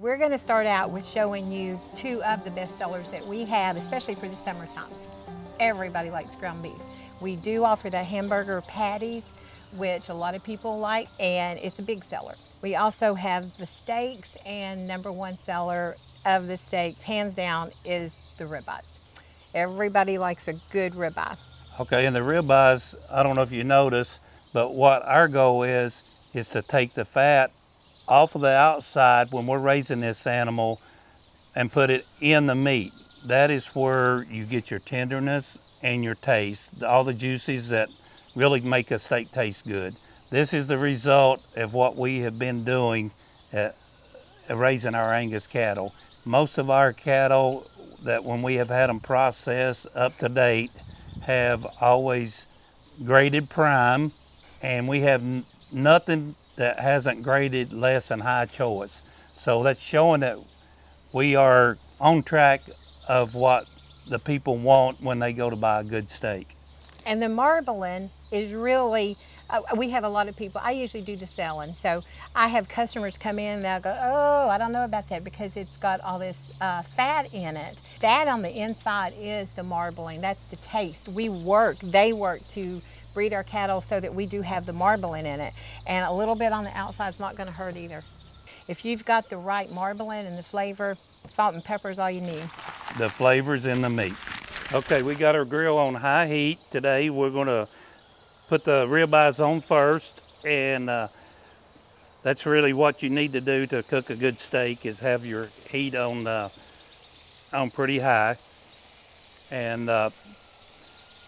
We're going to start out with showing you two of the best sellers that we have, especially for the summertime. Everybody likes ground beef. We do offer the hamburger patties, which a lot of people like, and it's a big seller. We also have the steaks, and number one seller of the steaks, hands down, is the ribeyes. Everybody likes a good ribeye. Okay, and the ribeyes, I don't know if you notice, but what our goal is to take the fat off of the outside when we're raising this animal and put it in the meat. That is where you get your tenderness and your taste, all the juices that really make a steak taste good. This is the result of what we have been doing at raising our Angus cattle. Most of our cattle that when we have had them processed up to date have always graded prime, and we have nothing that hasn't graded less than high choice. So that's showing that we are on track of what the people want when they go to buy a good steak. And the marbling is really, we have a lot of people, I usually do the selling, so I have customers come in and they'll go, oh, I don't know about that because it's got all this fat in it. That on the inside is the marbling, that's the taste. They work to breed our cattle so that we do have the marbling in it. And a little bit on the outside is not going to hurt either. If you've got the right marbling and the flavor, salt and pepper is all you need. The flavor's in the meat. Okay, we got our grill on high heat. Today we're going to put the ribeyes on first, and that's really what you need to do to cook a good steak is have your heat on pretty high. And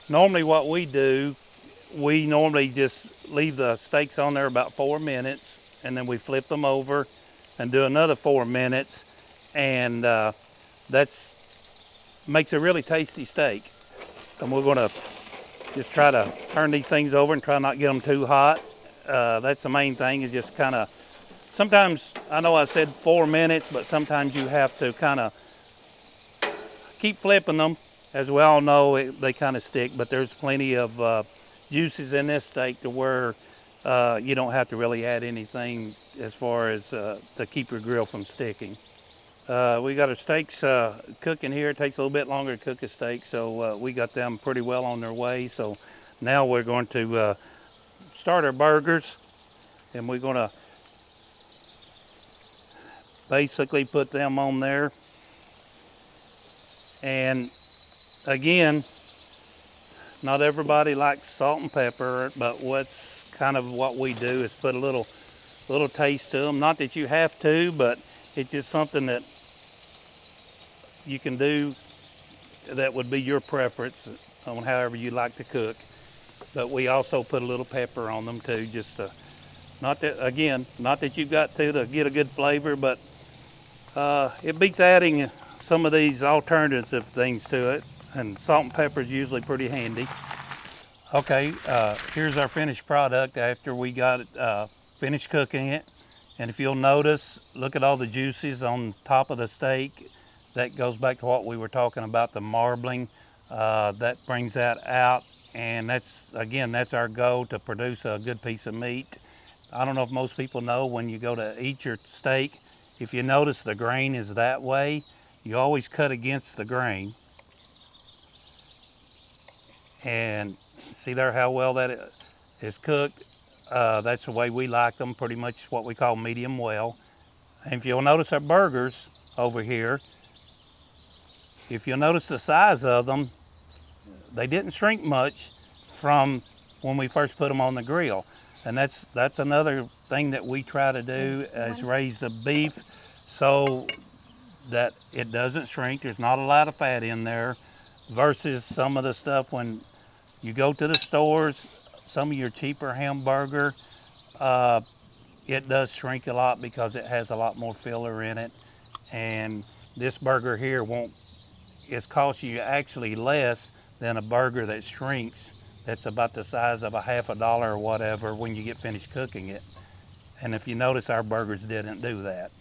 normally what we do, we normally just leave the steaks on there about 4 minutes, and then we flip them over and do another 4 minutes, and that's makes a really tasty steak. And we're gonna just try to turn these things over and try not to get them too hot. That's the main thing, is just kind of, sometimes, I know I said 4 minutes, but sometimes you have to kind of keep flipping them. As we all know, they kind of stick, but there's plenty of juices in this steak to where you don't have to really add anything as far as to keep your grill from sticking. We got our steaks cooking here. It takes a little bit longer to cook a steak, so we got them pretty well on their way. So now we're going to start our burgers, and we're going to basically put them on there. And again, not everybody likes salt and pepper, but what's kind of what we do is put a little taste to them. Not that you have to, but it's just something that you can do that would be your preference on however you like to cook. But we also put a little pepper on them too, just to, not that you've got to get a good flavor, but it beats adding some of these alternative things to it, and salt and pepper is usually pretty handy. Okay, here's our finished product after we got it finished cooking it. And if you'll notice, look at all the juices on top of the steak. That goes back to what we were talking about, the marbling. That brings that out, and that's our goal, to produce a good piece of meat. I don't know if most people know, when you go to eat your steak, if you notice the grain is that way, you always cut against the grain. And see there how well that is cooked? That's the way we like them, pretty much what we call medium well. And if you'll notice our burgers over here, if you'll notice the size of them, they didn't shrink much from when we first put them on the grill. And that's another thing that we try to do, is raise the beef so that it doesn't shrink. There's not a lot of fat in there, versus some of the stuff when you go to the stores, some of your cheaper hamburger, it does shrink a lot because it has a lot more filler in it. And this burger here it's cost you actually less than a burger that shrinks, that's about the size of a $50 or whatever when you get finished cooking it. And if you notice, our burgers didn't do that.